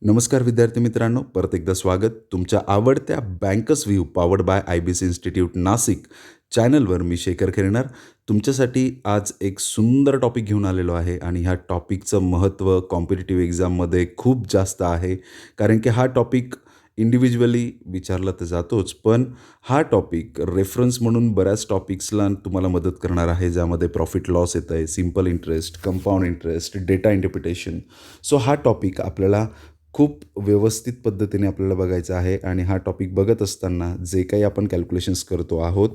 नमस्कार विद्यार्थी मित्रांनो, परत एकदा स्वागत. तुमच्या आवडत्या bankers view powered by IBC institute Nashik चॅनलवर मी शेखर खैरनार तुमच्यासाठी आज एक सुंदर टॉपिक घेऊन आलेलो आहे आणि ह्या टॉपिकचं महत्त्व कॉम्पिटिटिव्ह एक्झाममध्ये खूप जास्त आहे. कारण की हा टॉपिक इंडिव्हिज्युअली विचारला तर जातोच, पण हा टॉपिक रेफरन्स म्हणून बऱ्याच टॉपिक्सला तुम्हाला मदत करणार आहे, ज्यामध्ये प्रॉफिट लॉस येतं आहे, simple interest, compound interest, data interpretation. So हा टॉपिक आपल्याला खूप व्यवस्थित पद्धतीने आपल्याला बघायचं आहे आणि हा टॉपिक बघत असताना जे काही आपण कॅल्क्युलेशन्स करतो आहोत,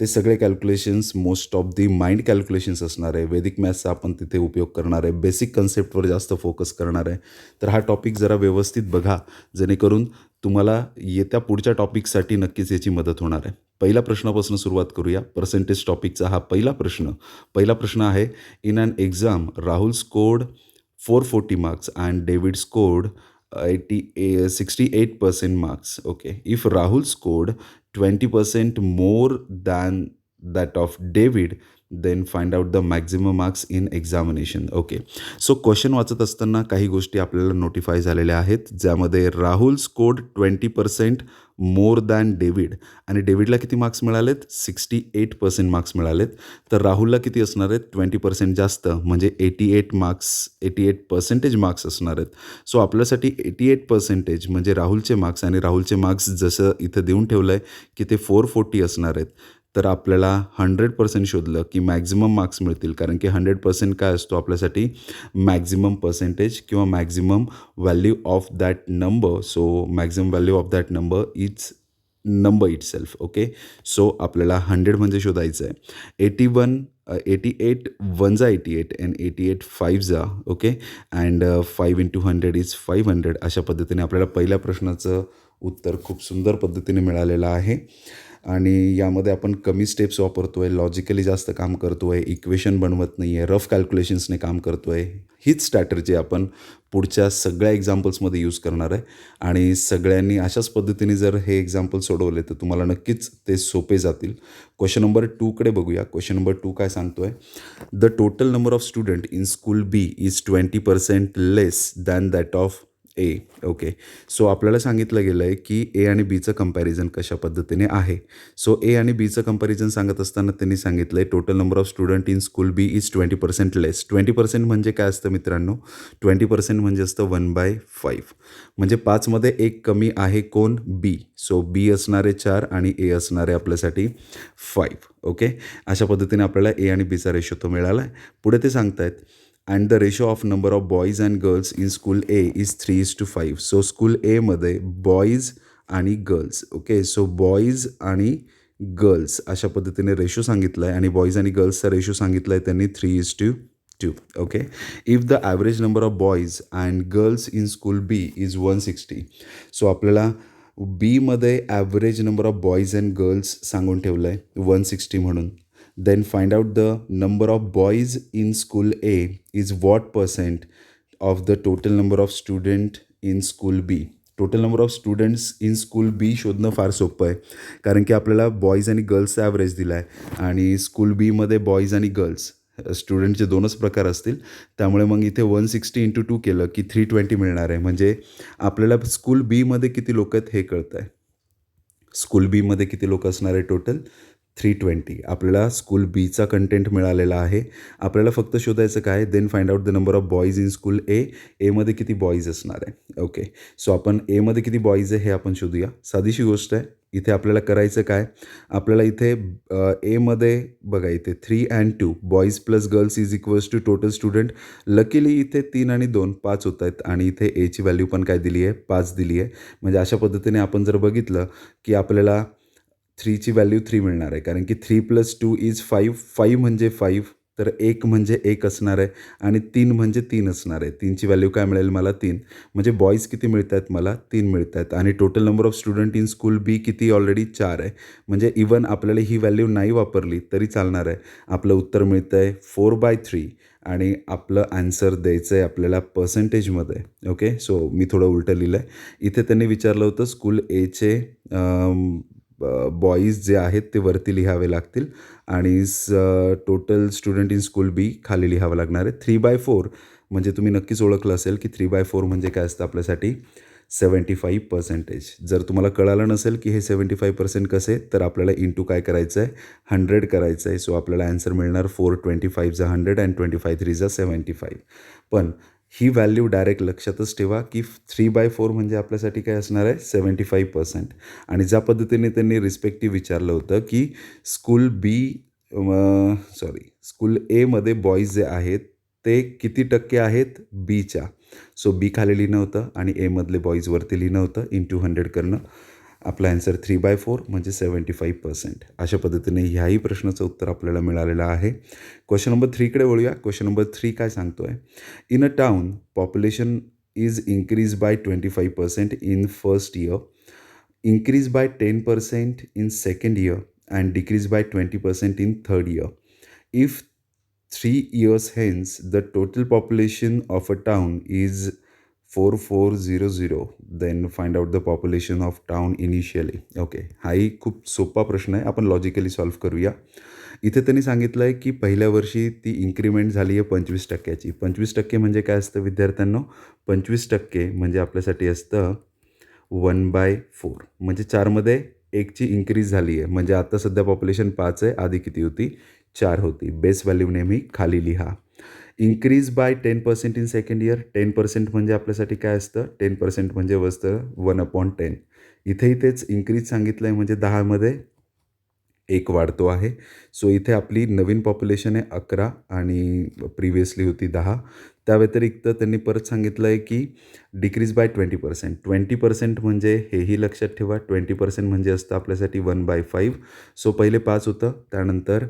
ते सगळे calculations most of the mind calculations असणार आहे. वैदिक मॅथ्सचा आपण तिथे उपयोग करणार आहे. बेसिक कन्सेप्टवर जास्त फोकस करणार आहे. तर हा टॉपिक जरा व्यवस्थित बघा, जेणेकरून तुम्हाला येत्या पुढच्या टॉपिकसाठी नक्कीच याची मदत होणार आहे. पहिल्या प्रश्नापासून सुरुवात करूया. पर्सेंटेज टॉपिकचा हा पहिला प्रश्न. पहिला प्रश्न आहे, in an exam Rahul scored 440 marks and David scored 68% marks. Okay. If Rahul scored 20% more than that of David, then find out the maximum marks in examination. Okay. So question वाचत असताना काही गोष्टी आपल्याला नोटिफाय झालेल्या आहेत, ज्यामध्ये Rahul scored 20% more than David आणि डेव्हिडला किती मार्क्स मिळालेत? 68% मार्क्स मिळालेत. तर राहुलला किती असणार आहेत? 20% जास्त, म्हणजे 88% मार्क्स असणार आहेत. सो आपल्यासाठी 88% म्हणजे राहुलचे मार्क्स, आणि राहुलचे मार्क्स जसं इथं देऊन ठेवलं आहे की ते 440 असणार आहेत. तर आपल्याला 100% शोधलं की मॅक्झिमम मार्क्स मिळतील, कारण की 100% काय असतो आपल्यासाठी? मॅक्झिमम पर्सेंटेज किंवा maximum value of that number. So maximum value of that number is number itself. Okay. So आपल्याला 100 म्हणजे शोधायचं आहे. 88 वन जा 88 अँड 88 फाईव्ह जा. ओके. And 5 into 100 is 500. अशा पद्धतीने आपल्याला पहिल्या प्रश्नाचं उत्तर खूप सुंदर पद्धतीने मिळालेलं आहे. आणि यामध्ये आपण कमी स्टेप्स वापरतो आहे, लॉजिकली जास्त काम करतो आहे, इक्वेशन बनवत नाही आहे, रफ कॅल्क्युलेशन्सने काम करतो आहे. हीच स्ट्रॅटर्जी आपण पुढच्या सगळ्या एक्झाम्पल्समध्ये यूज करणार आहे. आणि सगळ्यांनी अशाच पद्धतीने जर हे एक्झाम्पल सोडवले तर तुम्हाला नक्कीच ते सोपे जातील. क्वेश्चन नंबर 2कडे बघूया. क्वेश्चन नंबर 2 काय सांगतो आहे? The total number of student in school B is 20% less than that of A. Okay. So आपल्याला सांगितलं गेलं आहे की ए आणि बीचं कंपॅरिझन कशा पद्धतीने आहे. सो ए आणि बीचं कंपॅरिझन सांगत असताना त्यांनी सांगितलं आहे total number of student in school B is 20% less. 20% म्हणजे काय असतं मित्रांनो? 20% म्हणजे असतं 1/5. म्हणजे 5मध्ये एक कमी आहे कोण? बी. सो बी असणारे 4 आणि ए असणारे आपल्यासाठी 5. ओके. अशा पद्धतीने आपल्याला ए आणि बीचा रेशो तो मिळाला आहे. पुढे ते सांगतायत, and the ratio of number of boys and girls in school A is 3:5. So school एमध्ये बॉईज आणि गर्ल्स. ओके. सो बॉईज आणि गर्ल्स अशा पद्धतीने रेशो सांगितला आहे, आणि बॉईज आणि गर्ल्सचा रेशो सांगितला आहे त्यांनी 3:2. Okay. If the average number of boys and girls in school B is 160. So आपल्याला बीमध्ये average number of boys and girls सांगून ठेवलं आहे 160 म्हणून. Then find out the number of boys in school A is what percent of the total number of student in school B. Total number of students in school B शोधणं फार सोपं आहे, कारण की आपल्याला बॉईज आणि गर्ल्सचा ॲव्हरेज दिला आहे, आणि स्कूल बीमध्ये बॉईज आणि गर्ल्स स्टुडंटचे दोनच प्रकार असतील. त्यामुळे मग इथे 160 × 2 केलं की 320 मिळणार आहे. म्हणजे आपल्याला स्कूल बीमध्ये किती लोक आहेत हे कळतं आहे. स्कूल बीमध्ये किती लोक असणार आहे टोटल? 320. आपल्याला स्कूल बीचा कंटेंट मिळालेला आहे. आपल्याला फक्त शोधायचं काय? Then find out the number of boys in school A. एमध्ये किती बॉईज असणार आहे? ओके. सो आपण एमध्ये किती बॉईज आहे हे आपण शोधूया. साधीशी गोष्ट आहे. इथे आपल्याला करायचं काय? आपल्याला इथे एमध्ये बघा, इथे 3 and 2 boys plus girls is equals to total student. Luckily इथे 3 आणि 2 5 होत आहेत, आणि इथे एची व्हॅल्यू पण काय दिली आहे? 5 दिली आहे. म्हणजे अशा पद्धतीने आपण जर बघितलं की आपल्याला 3ची व्हॅल्यू 3 मिळणार आहे, कारण की 3 + 2 इज 5. 5 म्हणजे 5, तर 1 म्हणजे 1 असणार आहे, आणि 3 म्हणजे 3 असणार आहे. 3ची व्हॅल्यू काय मिळेल मला? 3. म्हणजे बॉईज किती मिळत आहेत मला? 3 मिळत आहेत. आणि total number of student in school B किती? ऑलरेडी 4 आहे. म्हणजे इवन आपल्याला ही व्हॅल्यू नाही वापरली तरी चालणार आहे. आपलं उत्तर मिळतं आहे 4/3, आणि आपलं ॲन्सर द्यायचं आहे आपल्याला पर्सेंटेजमध्ये. ओके. सो मी थोडं उलटं लिहिलं आहे. इथे त्यांनी विचारलं होतं स्कूल एचे बॉईज जे आहेत ते वरती लिहावे लागतील, आणि टोटल स्टुडंट इन स्कूल बी खाली लिहावं लागणार आहे. 3/4 म्हणजे तुम्ही नक्कीच ओळखलं असेल की 3/4 म्हणजे काय असतं आपल्यासाठी 75%. जर तुम्हाला कळालं नसेल की हे 75% कसे, तर आपल्याला इंटू काय करायचं आहे 100 करायचं आहे. सो आपल्याला ॲन्सर मिळणार 4 25 जा 100 अँड 25 3 जा 75. पण ही व्हॅल्यू डायरेक्ट लक्षातच ठेवा की 3/4 म्हणजे आपल्यासाठी काय असणार आहे 75%. आणि ज्या पद्धतीने त्यांनी रिस्पेक्टिव्ह विचारलं होतं की स्कूल बी स्कूल एमध्ये बॉईज जे आहेत ते किती टक्के आहेत बीच्या. सो बी खाली लिहिणं होतं आणि एमधले बॉईज वरती लिहिणं होतं. इंटू 100 करणं. आपला ॲन्सर 3/4 म्हणजे 75%. अशा पद्धतीने ह्याही प्रश्नाचं उत्तर आपल्याला मिळालेलं आहे. क्वेश्चन नंबर 3कडे वळूया. क्वेश्चन नंबर 3 काय सांगतो आहे, in a town population is increase by 25% in first year, increase by 10% in second year, and decrease by 20% in third year. If 3 years hence the total population of a town is 4400, then find out the population of town initially. Okay, हाही खूप सोपा प्रश्न आहे. आपण logically solve करूया. इथे त्यांनी सांगितलं आहे की पहिल्या वर्षी ती इन्क्रीमेंट झाली आहे 25%ची. 25% म्हणजे काय असतं विद्यार्थ्यांनो, 25% म्हणजे आपल्यासाठी असतं 1/4. म्हणजे 4मध्ये 1ची इन्क्रीज झाली आहे. म्हणजे आता सध्या पॉप्युलेशन 5 आहे, आधी किती होती 4 होती. बेस व्हॅल्यू नेहमी खाली लिहा. Increase by 10% in second year. 10% म्हणजे आपल्यासाठी काय असतं, 10% म्हणजे असतं 1/10. इथेही तेच इन्क्रीज सांगितलं आहे म्हणजे 10मध्ये 1 वाढतो आहे. सो इथे आपली नवीन पॉप्युलेशन आहे 11 आणि प्रिव्हियसली होती 10. त्या व्यतिरिक्त त्यांनी परत सांगितलं आहे की डिक्रीज बाय 20%. 20% म्हणजे हेही लक्षात ठेवा, 20% म्हणजे असतं आपल्यासाठी 1/5. सो पहिले 5 होतं, त्यानंतर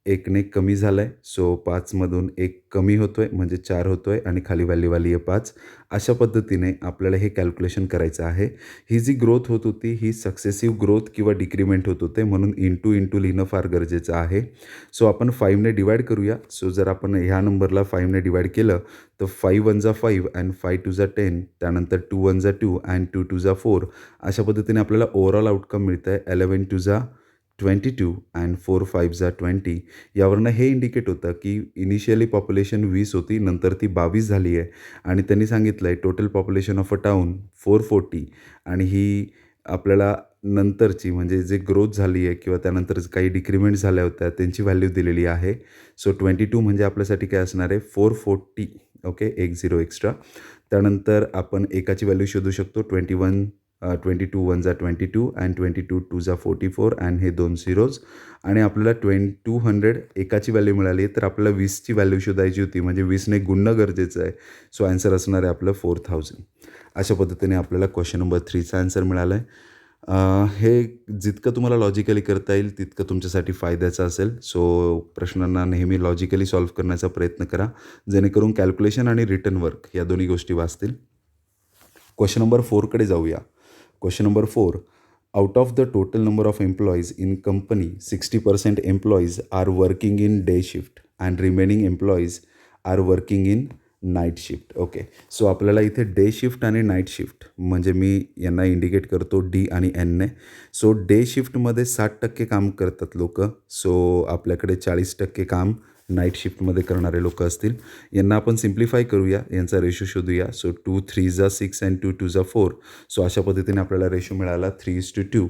1ने कमी झालं आहे. सो 5मधून 1 कमी होतो आहे म्हणजे 4 होतो आहे आणि खाली व्हॅल्यू आली आहे 5. अशा पद्धतीने आपल्याला हे कॅल्क्युलेशन करायचं आहे. ही जी ग्रोथ होत होती ही सक्सेसिव्ह ग्रोथ किंवा डिक्रीमेंट होत होते, म्हणून इंटू लिहिणं फार गरजेचं आहे. सो आपण 5ने डिवाईड करूया. सो जर आपण ह्या नंबरला 5ने डिवाईड केलं तर 5 1 जा 5 अँड 5 2 जा 10, त्यानंतर 2 1 जा 2 अँड 2 2 जा 4. अशा पद्धतीने आपल्याला ओव्हरऑल आउटकम मिळतं आहे 11 2 जा 22 अँड 4 5 जा 20. यावरनं हे इंडिकेट होतं की इनिशियली पॉप्युलेशन 20 होती, नंतर ती 22 झाली आहे. आणि त्यांनी सांगितलं आहे total population of a town 440. आणि ही आपल्याला नंतरची म्हणजे जे ग्रोथ झाली आहे किंवा त्यानंतर काही डिक्रीमेंट झाल्या होत्या त्यांची व्हॅल्यू दिलेली आहे. सो 22 म्हणजे आपल्यासाठी काय असणार आहे 440. Okay, 10 extra. त्यानंतर आपण एकाची व्हॅल्यू शोधू शकतो 22 1 जा 22 अँड 22 2 जा 44 अँड हे 2 झिरोज. आणि आपल्याला 200 एकाची व्हॅल्यू मिळाली आहे, तर आपल्याला 20ची व्हॅल्यू शोधायची होती म्हणजे 20ने गुणणं गरजेचं आहे. सो ॲन्सर असणार आहे आपलं 4000. अशा पद्धतीने आपल्याला क्वेश्चन नंबर 3चा ॲन्सर मिळाला आहे. हे जितकं तुम्हाला लॉजिकली करता येईल तितकं तुमच्यासाठी फायद्याचं असेल. सो प्रश्नांना नेहमी लॉजिकली सॉल्व्ह करण्याचा प्रयत्न करा, जेणेकरून कॅल्क्युलेशन आणि रिटन वर्क या दोन्ही गोष्टी वाचतील. क्वेश्चन नंबर 4कडे जाऊया. Question number 4, out of the total number of employees in company 60% employees are working in day shift and remaining employees are working in night shift. Okay, so आपल्याला इथे day shift आणि night shift म्हणजे मी यांना indicate करतो D आणि एनने. So day शिफ्टमध्ये 60% काम करतात लोक. सो आपल्याकडे 40% काम नाईट शिफ्टमध्ये करणारे लोक असतील. यांना आपण सिम्प्लिफाय करूया, यांचा रेशो शोधूया. सो 2 3 जा 6 अँड 2 2 जा 4. सो अशा पद्धतीने आपल्याला रेशो मिळाला 3:2.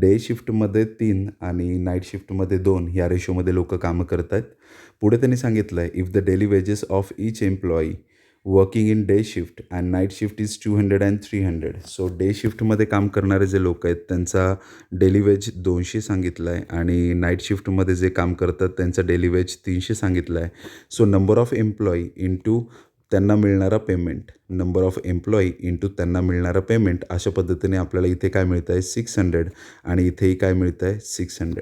डे शिफ्टमध्ये 3 आणि नाईट शिफ्टमध्ये 2 ह्या रेशोमध्ये लोक कामं करत आहेत. पुढे त्यांनी सांगितलं आहे if the daily wages of each employee working in day shift and night shift is 200 and 300. So day शिफ्टमध्ये काम करणारे जे लोक आहेत त्यांचा डेली वेज 200 सांगितलं आहे आणि नाईट शिफ्टमध्ये जे काम करतात त्यांचा डेली वेज 300 सांगितलं आहे. So number of employee into त्यांना मिळणारा payment, number of employee into त्यांना मिळणारं पेमेंट, अशा पद्धतीने आपल्याला इथे काय मिळतं आहे 600 आणि इथेही काय मिळतं आहे 600.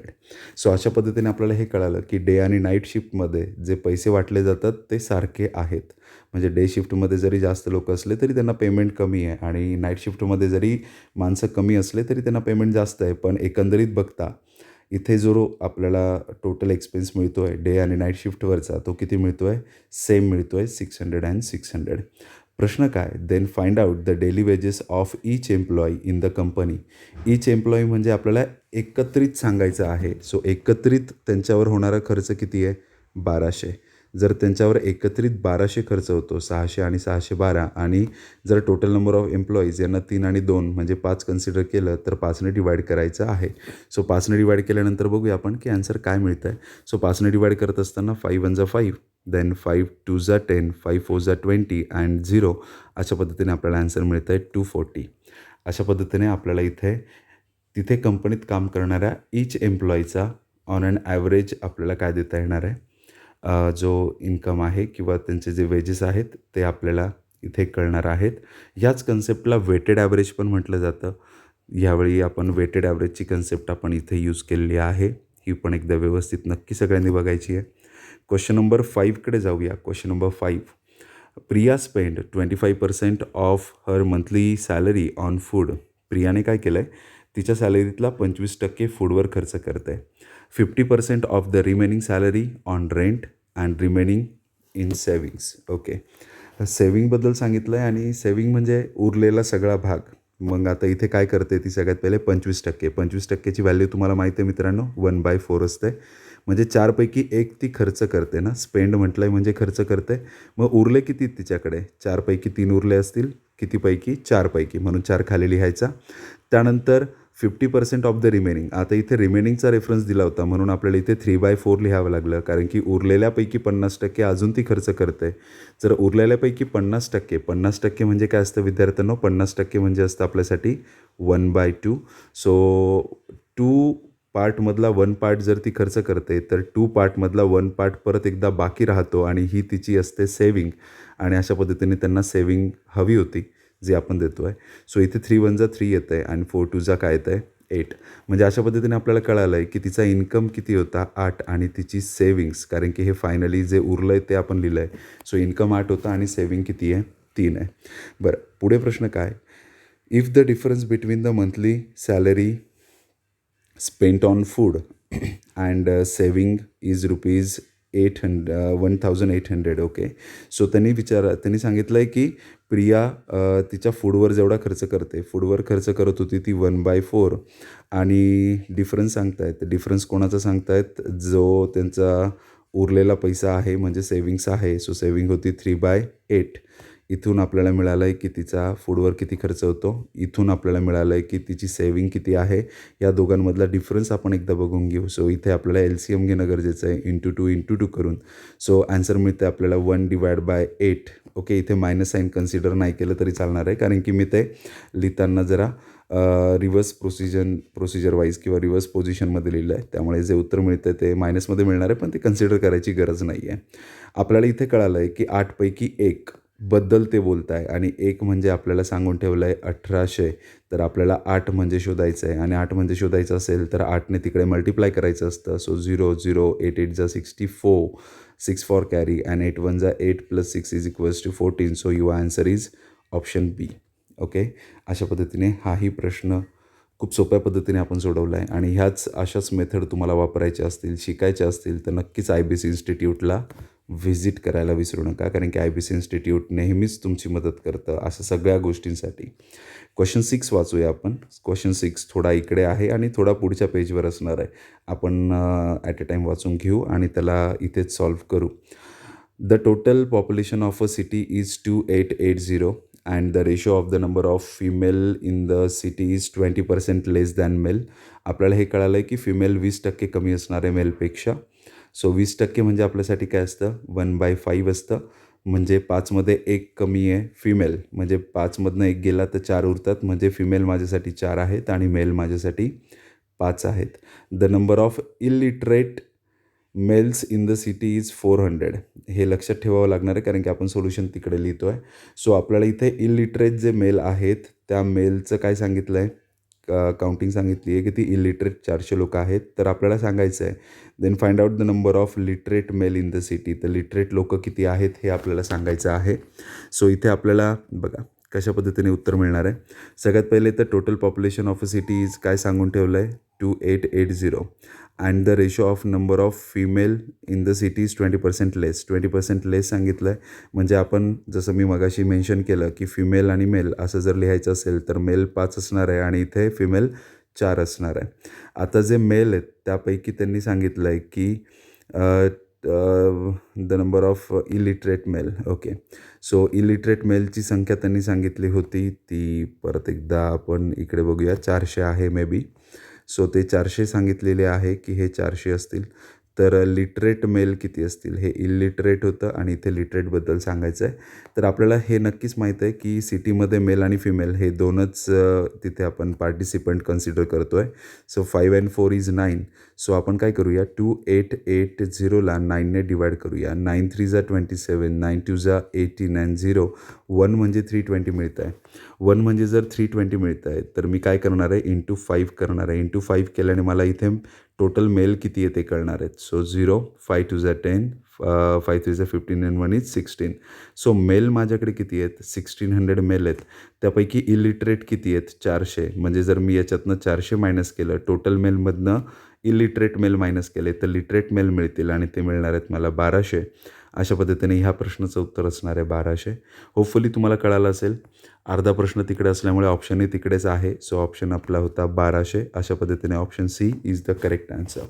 सो अशा पद्धतीने आपल्याला हे कळालं की डे आणि नाईट शिफ्टमध्ये जे पैसे वाटले जातात ते सारखे आहेत. म्हणजे डे शिफ्टमध्ये जरी जास्त लोक असले तरी त्यांना पेमेंट कमी आहे आणि नाईट शिफ्टमध्ये जरी माणसं कमी असले तरी त्यांना पेमेंट जास्त आहे. पण एकंदरीत बघता इथे जो आपल्याला टोटल एक्सपेन्स मिळतो आहे डे आणि नाईट शिफ्टवरचा तो किती मिळतो आहे, सेम मिळतो आहे 600 अँड 600. प्रश्न काय, then find out the daily wages of each employee in the company. Each employee म्हणजे आपल्याला एकत्रित सांगायचं आहे. सो एकत्रित त्यांच्यावर होणारा खर्च किती आहे 1200. जर त्यांच्यावर एकत्रित 1200 खर्च होतो, 600 आणि 612, आणि जर टोटल नंबर ऑफ एम्प्लॉईज यांना 3 आणि 2 म्हणजे 5 कन्सिडर केलं तर 5ने डिवाईड करायचं आहे. सो 5ने डिवाईड केल्यानंतर बघूया आपण की आन्सर काय मिळतं आहे. सो 5ने डिवाईड करत असताना 5 1 जा 5, देन 5 2 जा 10, 5 4 जा 20 अँड 0. अशा पद्धतीने आपल्याला आन्सर मिळतं आहे 240. अशा पद्धतीने आपल्याला तिथे कंपनीत काम करणाऱ्या ईच एम्प्लॉईचा ऑन ॲन ॲव्हरेज आपल्याला काय देता येणार आहे, जो इन्कम आहे किंवा त्यांचे जे वेजेस आहेत ते आपल्याला इथे कळणार आहेत. ह्याच कन्सेप्टला वेटेड ॲव्हरेज पण म्हटलं जातं. ह्यावेळी आपण वेटेड ॲव्हरेजची कन्सेप्ट आपण इथे यूज केलेली आहे. ही पण एकदा व्यवस्थित नक्की सगळ्यांनी बघायची आहे. क्वेश्चन नंबर 5कडे जाऊया. Question number 5. Priya spend 25% of her monthly salary on food. प्रियाने काय केलं आहे, तिच्या सॅलरीतला 25% फूडवर खर्च करत आहे. 50% of the remaining salary on rent and remaining in savings. Okay, सेविंगबद्दल सांगितलं आहे आणि सेविंग म्हणजे उरलेला सगळा भाग. मग आता इथे काय करते ती, सगळ्यात पहिले 25%. 25%ची व्हॅल्यू तुम्हाला माहिती आहे मित्रांनो, 1/4 असते. म्हणजे 4पैकी 1 ती खर्च करते ना. स्पेंड म्हटलं आहे म्हणजे खर्च करते. मग उरले किती तिच्याकडे, 4पैकी 3 उरले असतील. कितीपैकी, 4पैकी, म्हणून 4 खाली लिहायचा. त्यानंतर 50% ऑफ द रिमेनिंग. आता इथे रिमेनिंगचा रेफरन्स दिला होता म्हणून आपल्याला इथे 3/4 लिहावं लागलं, कारण की उरलेल्यापैकी 50% अजून ती खर्च करते. जर उरलेल्यापैकी 50% म्हणजे काय असतं विद्यार्थ्यांनो, 50% म्हणजे असतं आपल्यासाठी 1/2. सो 2 पार्टमधला 1 पार्ट जर ती खर्च करते तर 2 पार्टमधला 1 पार्ट परत एकदा बाकी राहतो आणि ही तिची असते सेविंग. आणि अशा पद्धतीने त्यांना सेविंग हवी होती जी आपण देतो आहे. सो इथे 3 1 जा 3 येतं आहे आणि 4 2 जा काय येतं आहे 8. म्हणजे अशा पद्धतीने आपल्याला कळालं आहे की तिचा इन्कम किती होता 8 आणि तिची सेविंग्स, कारण की हे फायनली जे उरलं आहे ते आपण लिहिलं आहे. सो इन्कम 8 होता आणि सेविंग किती आहे 3 आहे. बरं, पुढे प्रश्न काय, if the difference between the monthly salary spent on food and saving is rupees 1800. Okay, so त्यांनी सांगितलं आहे की प्रिया तिच्या फूडवर जेवढा खर्च करते, फूडवर खर्च करत होती ती 1/4 आणि डिफरन्स सांगतायत. डिफरन्स कोणाचा सांगतायत, जो त्यांचा उरलेला पैसा आहे म्हणजे सेविंग्स आहे. सो सेविंग होती 3/8. इथून आपल्याला मिळालं आहे की तिचा फूडवर किती खर्च होतो. इथून आपल्याला मिळालं आहे की तिची सेविंग किती आहे. या दोघांमधला डिफरन्स आपण एकदा बघून घेऊ. सो इथे आपल्याला LCM घेणं गरजेचं आहे, × 2 करून. सो आन्सर मिळते आपल्याला 1/8. ओके, इथे मायनस साईन कन्सिडर नाही केलं तरी चालणार आहे, कारण की मी ते लिहिताना जरा रिव्हर्स प्रोसिजर वाईज किंवा रिव्हर्स पोझिशनमध्ये लिहिलं आहे. त्यामुळे जे उत्तर मिळतं आहे ते मायनसमध्ये मिळणार आहे, पण ते कन्सिडर करायची गरज नाही आहे. आपल्याला इथे कळालं आहे की 8पैकी 1 बद्दल ते बोलत आहे आणि 1 म्हणजे आपल्याला सांगून ठेवलं आहे 1800. तर आपल्याला 8 म्हणजे शोधायचं आहे आणि 8 म्हणजे शोधायचं असेल तर 8ने तिकडे मल्टिप्लाय करायचं असतं. सो 0 0, 8 8 जा 64, 6 4 कॅरी अँड 8 1 जा 8 + 6 = 14. So your answer is option B. Okay, अशा पद्धतीने हाही प्रश्न खूप सोप्या पद्धतीने आपण सोडवला आहे आणि अशाच मेथड तुम्हाला वापरायच्या असतील, शिकायच्या असतील तर नक्कीच IBC इन्स्टिट्यूटला व्हिजिट करायला विसरू नका, कारण की IBC इन्स्टिट्यूट नेहमीच तुमची मदत करतं अशा सगळ्या गोष्टींसाठी. क्वेश्चन 6 वाचूया आपण. क्वेश्चन 6 थोडा इकडे आहे आणि थोडा पुढच्या पेजवर असणार आहे. आपण ॲट अ टाईम वाचून घेऊ आणि त्याला इथेच सॉल्व्ह करू. The total population of a city is 2880 and the ratio of the number of female in the city is 20% less than male. आपल्याला हे कळालं आहे की फिमेल 20% कमी असणार आहे मेलपेक्षा. सो 20% म्हणजे आपल्यासाठी काय असतं 1/5 असतं. म्हणजे 5मध्ये 1 कमी आहे फिमेल, म्हणजे 5मधनं 1 गेला तर 4 उरतात. म्हणजे फिमेल माझ्यासाठी 4 आहेत आणि मेल माझ्यासाठी 5 आहेत. The number of illiterate males in the city is 400. हे लक्षात ठेवावं लागणार आहे, कारण की आपण सोल्युशन तिकडे लिहितो आहे. सो आपल्याला इथे इलिटरेट जे मेल आहेत त्या मेलचं काय सांगितलं आहे, काउंटिंग सांगितली आहे की ती इलिटरेट 400 लोकं आहेत. तर आपल्याला सांगायचं आहे then find out the number of literate male in the city. तर लिटरेट लोकं किती आहेत हे आपल्याला सांगायचं आहे. सो इथे आपल्याला बघा कशा पद्धतीने उत्तर मिळणार आहे. सगळ्यात पहिले तर total population of a city is काय सांगून ठेवलं आहे 2880 and the ratio of number of female in the city is 20% less. 20% लेस सांगितलं आहे. म्हणजे आपण जसं मी मगाशी मेन्शन केलं की फिमेल आणि मेल असं जर लिहायचं असेल तर मेल 5 असणार आहे आणि इथे फिमेल 4 असणार आहे. आता जे मेल आहेत त्यापैकी त्यांनी सांगितलं आहे की the number of illiterate male. Okay. So illiterate मेलची संख्या त्यांनी सांगितली होती ती परत एकदा आपण इकडे बघूया 400 आहे मे बी. सो ते 400 सांगितलेले आहे की हे 400 असतील. तर लिटरेट मेल किती असतील? हे इलिटरेट होतं आणि इथे लिटरेटबद्दल सांगायचं आहे. तर आपल्याला हे नक्कीच माहीत आहे की सिटीमध्ये मेल आणि फिमेल हे दोनच तिथे आपण पार्टिसिपंट कन्सिडर करतो आहे. So 5 and 4 is 9. सो आपण काय करूया 2880ला 9ने डिवाइड करूया. 9 3 जा 27, 9 2 जा 18 and 0. 1 म्हणजे 320 मिळतं आहे. 1 म्हणजे जर 320 मिळतं आहे तर मी काय करणार आहे इंटू 5 करणार आहे. इंटू 5 केल्याने मला इथे टोटल मेल किती आहे ते कळणार आहेत. सो 0, 5 2 जा 10, 5 3 जा 15 and 1 is 16. सो मेल माझ्याकडे किती आहेत 1600 मेल आहेत. त्यापैकी इलिटरेट किती आहेत 400. म्हणजे जर मी याच्यातनं 400 मायनस केलं टोटल मेलमधनं इलिटरेट मेल मायनस केले तर लिटरेट मेल मिळतील आणि ते मिळणार आहेत मला 1200. अशा पद्धतीने ह्या प्रश्नाचं उत्तर असणार आहे 1200. होपफुली तुम्हाला कळालं असेल. अर्धा प्रश्न तिकडे असल्यामुळे ऑप्शनही तिकडेच आहे. सो ऑप्शन आपला होता 1200. अशा पद्धतीने option C is the correct answer.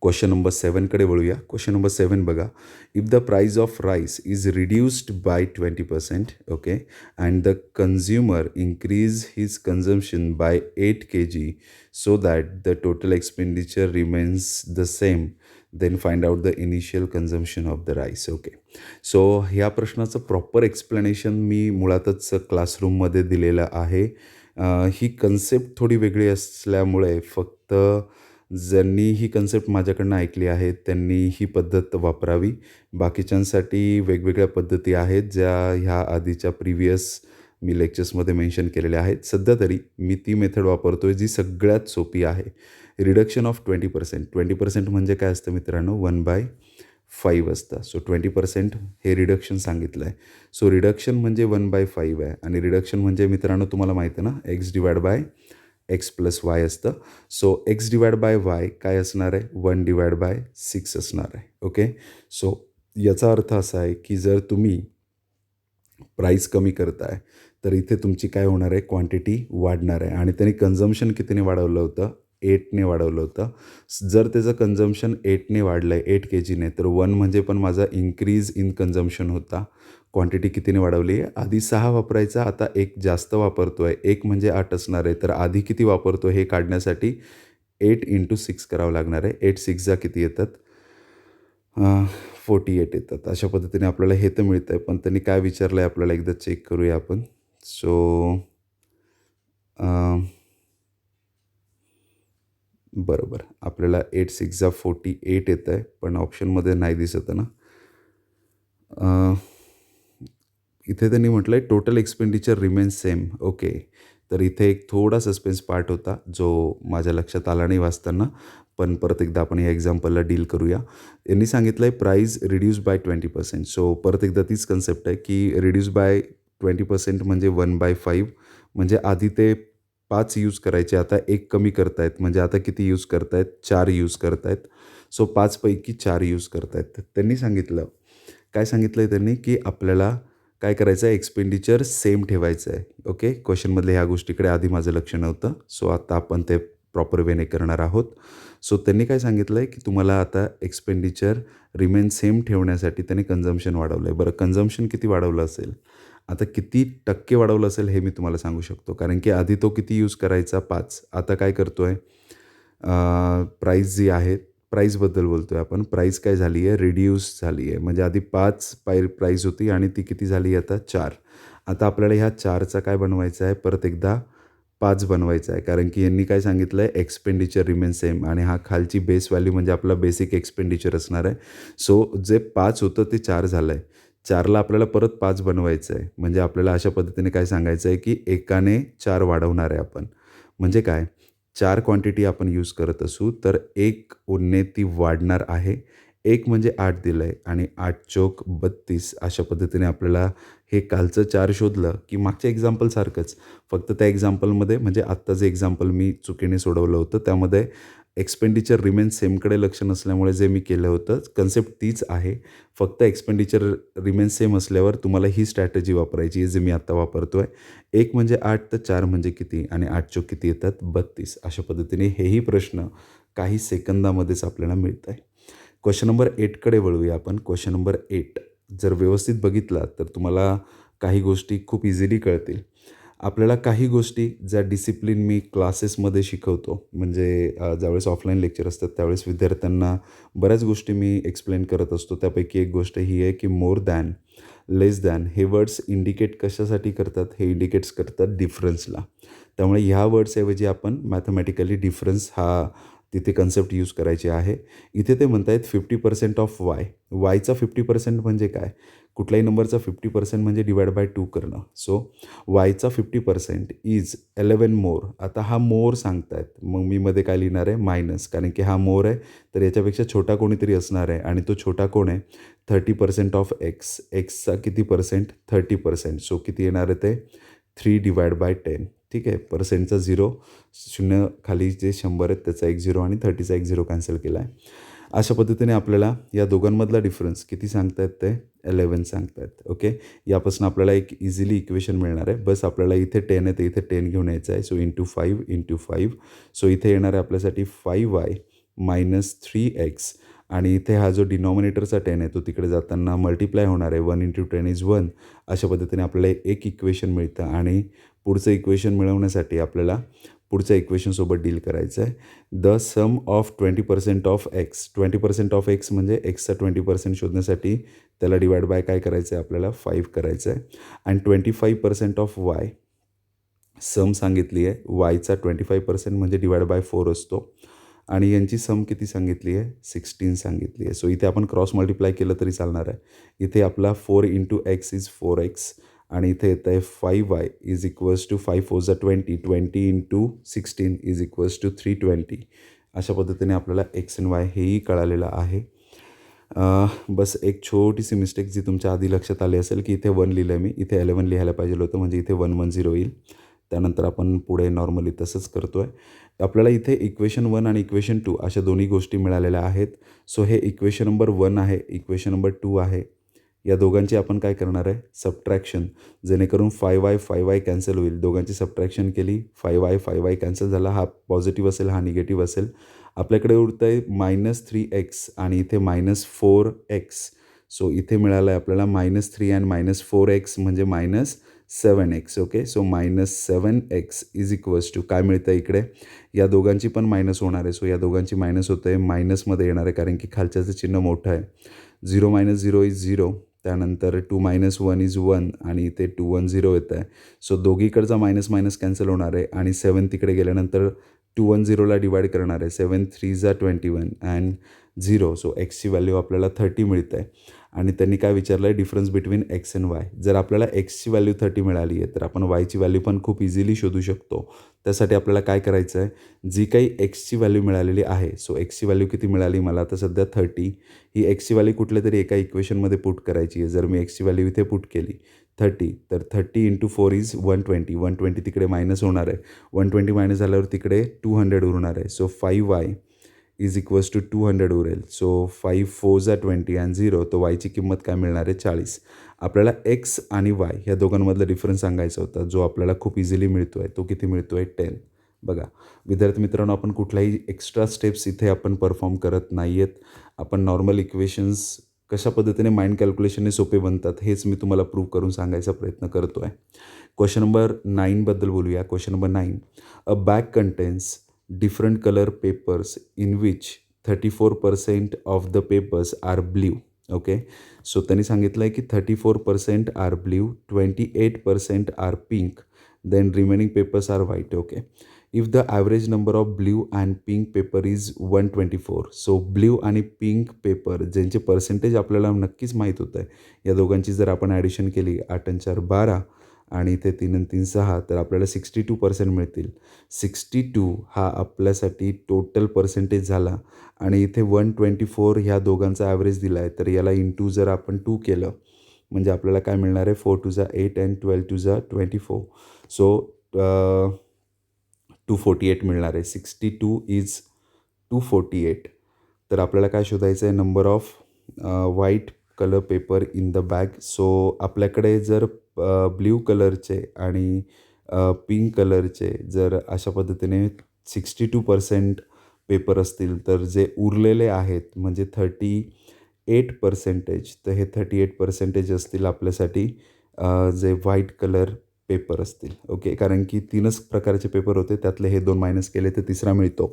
Question number 7कडे वळूया. क्वेश्चन नंबर 7 बघा. If the price of rice is reduced by 20%, okay, and the consumer increase his consumption by 8 kg so that the total expenditure remains the same, then find out the initial consumption of the rice. Okay. So ह्या प्रश्नाचं proper explanation मी मुळातच क्लासरूममध्ये दिलेलं आहे. ही concept थोडी वेगळी असल्यामुळे फक्त ज्यांनी ही कन्सेप्ट माझ्याकडनं ऐकली आहे त्यांनी ही पद्धत वापरावी. बाकीच्यांसाठी वेगवेगळ्या पद्धती आहेत ज्या ह्या आधीच्या प्रिव्हियस मी लेक्चर्समध्ये मेन्शन केलेल्या आहेत. सध्या तरी मी ती मेथड वापरतो आहे जी सगळ्यात सोपी आहे. Reduction of 20%. 20% म्हणजे काय असतं मित्रांनो 1/5 असतं. सो 20% हे रिडक्शन सांगितलं आहे. सो रिडक्शन म्हणजे 1/5 आहे आणि रिडक्शन म्हणजे मित्रांनो तुम्हाला माहिती आहे ना x divide by x plus y असतं. So x divide by y काय असणार आहे 1 डिवाइड बाय 6 असणार आहे. ओके. सो याचा अर्थ असा आहे की जर तुम्ही प्राईस कमी करताय तर इथे तुमची काय होणार आहे क्वांटिटी वाढणार आहे आणि त्यांनी कन्झम्पशन कितीने वाढवलं होतं 8ने वाढवलं होतं. जर त्याचं कन्झम्पशन 8ने वाढलं आहे 8 kgने तर 1 म्हणजे पण माझा इन्क्रीज इन कन्झम्पशन होता. क्वांटिटी कितीने वाढवली आहे आधी 6 वापरायचा आता 1 जास्त वापरतो आहे. 1 म्हणजे 8 असणार आहे तर आधी किती वापरतो हे काढण्यासाठी 8 × 6 करावं लागणार आहे. 8 6 जा किती येतात 48 येतात. अशा पद्धतीने आपल्याला हे तर मिळतं आहे पण त्यांनी काय विचारलं आहे आपल्याला एकदा चेक करूया आपण. सो बरोबर आपल्याला 8 6 जा 48 येतं आहे पण ऑप्शनमध्ये नाही दिसत ना. इथे त्यांनी म्हटलं आहे total expenditure remains same. Okay. तर इथे एक थोडा सस्पेन्स पार्ट होता जो माझ्या लक्षात आला नाही वाचताना. पण परत एकदा आपण या एक्झाम्पलला डील करूया. यांनी सांगितलं आहे प्राईज रिड्यूस बाय 20%. सो परत एकदा तीच कन्सेप्ट आहे की रिड्यूस बाय 20% म्हणजे 1/5 म्हणजे आधी ते 5 यूज करायचे आता 1 कमी करतायत म्हणजे आता किती यूज करतायत 4 यूज करतायत. सो 5 पैकी 4 यूज करतायत. त्यांनी सांगितलं काय सांगितलं आहे त्यांनी की आपल्याला काय करायचं आहे एक्सपेंडिचर सेम ठेवायचं आहे. ओके. क्वेश्चनमधल्या ह्या गोष्टीकडे आधी माझं लक्ष नव्हतं. सो आता आपण ते प्रॉपर वेने करणार आहोत. सो त्यांनी काय सांगितलं आहे की तुम्हाला आता एक्सपेंडिचर रिमेन सेम ठेवण्यासाठी त्यांनी कन्झम्पशन वाढवलं आहे. बरं कन्झम्पशन किती वाढवलं असेल आता किती टक्के वाढवलं असेल हे मी तुम्हाला सांगू शकतो कारण की आधी तो किती यूज करायचा 5 आता काय करतो आहे प्राईस जी आहे प्राईसबद्दल बोलतो आहे आपण. प्राईस काय झाली आहे रिड्यूस झाली आहे म्हणजे आधी 5 प्राईस होती आणि ती किती झाली आता 4. आता आपल्याला ह्या 4चा काय बनवायचा आहे परत एकदा 5 बनवायचा आहे कारण की यांनी काय सांगितलं आहे एक्सपेंडिचर रिमेन सेम आणि हा खालची बेस व्हॅल्यू म्हणजे आपला बेसिक एक्सपेंडिचर असणार आहे. सो जे 5 होतं ते 4 झालं आहे. 4ला आपल्याला परत 5 बनवायचं आहे म्हणजे आपल्याला अशा पद्धतीने काय सांगायचं आहे की एकाने 4 वाढवणार आहे आपण. म्हणजे काय 4 क्वांटिटी आपण यूज करत असू तर 1 ने ती वाढणार आहे. 1 म्हणजे 8 दिलं आहे आणि 8 चोक 32 अशा पद्धतीने आपल्याला हे कालचं 4 शोधलं की मागच्या एक्झाम्पलसारखंच फक्त त्या एक्झाम्पलमध्ये म्हणजे आत्ता जे एक्झाम्पल मी चुकीने सोडवलं होतं त्यामध्ये एक्सपेंडिचर रिमेन सेमकडे लक्ष नसल्यामुळे जे मी केलं होतं कन्सेप्ट तीच आहे. फक्त एक्सपेंडिचर रिमेन सेम असल्यावर तुम्हाला ही स्ट्रॅटेजी वापरायची आहे जे मी आत्ता वापरतो आहे. 1 म्हणजे 8 तर 4 म्हणजे किती आणि 8 चोक किती येतात 32. अशा पद्धतीने हेही प्रश्न काही सेकंदामध्येच आपल्याला मिळत आहे. क्वेश्चन नंबर 8कडे वळूया आपण. क्वेश्चन नंबर 8 जर व्यवस्थित बघितला तर तुम्हाला काही गोष्टी खूप इझिली कळतील. आपल्याला काही गोष्टी ज्या डिसिप्लिन मी क्लासेसमध्ये शिकवतो, म्हणजे ज्यावेळेस ऑफलाईन लेक्चर असतात त्यावेळेस विद्यार्थ्यांना बऱ्याच गोष्टी मी एक्सप्लेन करत असतो. त्यापैकी एक गोष्ट ही आहे की मोर दॅन, लेस दॅन हे वर्ड्स इंडिकेट कशासाठी करतात? हे इंडिकेट्स करतात डिफरन्सला. त्यामुळे ह्या वर्ड्सऐवजी आपण मॅथमॅटिकली डिफरन्स हा तिथे कन्सेप्ट यूज करायची आहे. इथे ते म्हणतायत 50% ऑफ वाय. वायचा 50% म्हणजे काय? कुठल्याही नंबरचा 50% म्हणजे डिवाइड बाय 2 करणं. सो वायचा 50% इज 11 मोर. आता हा मोर सांगतायत. मग मी मध्ये काय लिहिणार आहे? मायनस. कारण की हा मोर आहे तर याच्यापेक्षा छोटा कोणीतरी असणार आहे आणि तो छोटा कोण आहे? 30% ऑफ एक्स. एक्सचा किती पर्सेंट? 30%. सो किती येणार आहे ते? 3 डिवाइड बाय 10. ठीक आहे. पर्सेंटचा 0, शून्य खाली जे 100 आहेत त्याचा 1 0 आणि 30चा 1 0 कॅन्सल केला आहे. अशा पद्धतीने आपल्याला या दोघांमधला डिफरन्स किती सांगतायत ते? 11 सांगतायत. ओके. यापासून आपल्याला एक इझिली इक्वेशन मिळणार आहे. बस आपल्याला इथे 10 आहे तर इथे 10 घेऊन यायचं आहे. So into 5 into 5. सो इथे येणार आहे आपल्यासाठी 5y मायनस 3x आणि इथे हा जो डिनॉमिनेटरचा 10 आहे तो तिकडे जाताना मल्टिप्लाय होणार आहे. 1 इंटू 10 इज 1. अशा पद्धतीने आपल्याला एक इक्वेशन मिळतं आणि पुढचं इक्वेशन मिळवण्यासाठी आपल्याला पुढच्या इक्वेशनसोबत डील करायचं आहे. The sum of 20% of x. 20% of x म्हणजे एक्सचा 20% शोधण्यासाठी त्याला डिवाइड बाय काय करायचं आहे? आपल्याला 5 करायचं आहे. आणि 25% ऑफ वाय. सम सांगितली आहे. वायचा 25% म्हणजे डिवाइड बाय 4 असतो. आणि यांची सम किती सांगितली आहे? 16 सांगितली आहे. सो इथे आपण क्रॉस मल्टिप्लाय केलं तरी चालणार आहे. इथे आपला 4 इंटू एक्स इज 4x आणि इथे येतं आहे 5y इज इक्वल्स टू 5 4 जा 20. 20 इंटू 16 इज इक्वल्स टू 320. अशा पद्धतीने आपल्याला एक्स अँड वाय हेही कळालेलं आहे. बस एक छोटीशी मिस्टेक जी तुमच्या आधी लक्षात आली असेल की इथे 1 लिहिलं आहे मी. इथे 11 लिहायला पाहिजे होतं म्हणजे इथे 110 येईल. त्यानंतर आपण पुढे नॉर्मली तसंच करतो आहे. आपल्याला इथे इक्वेशन 1 आणि इक्वेशन 2 अशा दोन्ही गोष्टी मिळालेल्या आहेत. सो हे इक्वेशन नंबर 1 आहे, इक्वेशन नंबर 2 आहे. या दोघांची आपण काय करणार आहे? सबट्रॅक्शन. जेणेकरून 5y कॅन्सल होईल. दोघांची सबट्रॅक्शन केली, 5y कॅन्सल झाला. हा पॉझिटिव्ह असेल, हा निगेटिव्ह असेल. आपल्याकडे उरतं आहे -3x आणि इथे -4x. सो इथे मिळालं आहे आपल्याला -3 आणि -4x म्हणजे -7x. Okay. So -7x is equals to काय मिळतं इकडे? या दोघांची पण मायनस होणार आहे. सो या दोघांची मायनस होतं आहे. मायनसमध्ये येणार आहे कारण की खालच्याचं चिन्ह मोठं आहे. 0 - 0 इज 0. त्यानंतर 2 - 1 इज 1 आणि इथे 210 येतं आहे. सो दोघीकडचा मायनस मायनस कॅन्सल होणार आहे आणि 7 तिकडे गेल्यानंतर 210ला डिवाइड करणार आहे. 7 3 जा 21 अँड 0. सो एक्सची व्हॅल्यू आपल्याला 30 मिळत आहे. आणि त्यांनी काय विचारलं आहे? Difference between x and Y. जर आपल्याला एक्सची व्हॅल्यू 30 मिळाली आहे तर आपण वायची व्हॅल्यू पण खूप इझिली शोधू शकतो. त्यासाठी आपल्याला काय करायचं आहे? जी काही एक्सची व्हॅल्यू मिळालेली आहे, सो एक्सची व्हॅल्यू किती मिळाली मला आता सध्या 30. ही एक्सची व्हॅल्यू कुठल्या तरी एका इक्वेशनमध्ये पुट करायची आहे. जर मी एक्सची व्हॅल्यू इथे पुट केली 30 तर 30 इंटू 4 इज 120. 120 तिकडे मायनस होणार आहे. 120 मायनस झाल्यावर तिकडे 200 उरणार आहे. So 5y is equals to 200 उरेल. सो 5 4 जा 20 अँड 0. तर वायची किंमत काय मिळणार आहे? 40. आपल्याला एक्स आणि वाय ह्या दोघांमधला डिफरन्स सांगायचा होता जो आपल्याला खूप इझिली मिळतो आहे. तो किती मिळतो आहे? 10. बघा विद्यार्थी मित्रांनो, आपण कुठल्याही एक्स्ट्रा स्टेप्स इथे आपण परफॉर्म करत नाही आहेत. आपण नॉर्मल इक्वेशन्स कशा पद्धतीने माइंड कॅल्क्युलेशनने सोपे बनतात हेच मी तुम्हाला प्रूव्ह करून सांगायचा प्रयत्न करतो आहे. क्वेश्चन नंबर 9बद्दल बोलूया. Question number 9. A bag contains different color papers in which 34% of the papers are blue. Okay. So त्यांनी सांगितलं आहे की 34% are blue, 28% are pink, then remaining papers are white. Okay. If the average number of blue and pink paper is 124. So blue आणि pink paper ज्यांचे percentage आपल्याला नक्कीच माहीत होतं आहे, या दोघांची जर आपण ॲडिशन केली 8 आणि 4 12 आणि इथे 3 आणि 3 6 तर आपल्याला 62% मिळतील. 62 हा आपल्यासाठी टोटल पर्सेंटेज झाला आणि इथे 124 ह्या दोघांचा ॲव्हरेज दिला आहे. तर याला इंटू जर आपण 2 केलं म्हणजे आपल्याला काय मिळणार आहे? 4 2 जा 8 अँड 12 2 जा 24. सो 248 मिळणार आहे. 62 इज 248. तर आपल्याला काय शोधायचं आहे? Number off white colour paper in the bag. So आपल्याकडे जर ब्ल्यू कलरचे आणि पिंक कलरचे जर अशा पद्धतीने 62% पेपर असतील, तर जे उरलेले आहेत म्हणजे 38% तर हे 38% असतील आपल्यासाठी जे व्हाईट कलर पेपर असतील. ओके. कारण की 3च प्रकारचे पेपर होते. त्यातले हे 2 मायनस केले तर तिसरा मिळतो.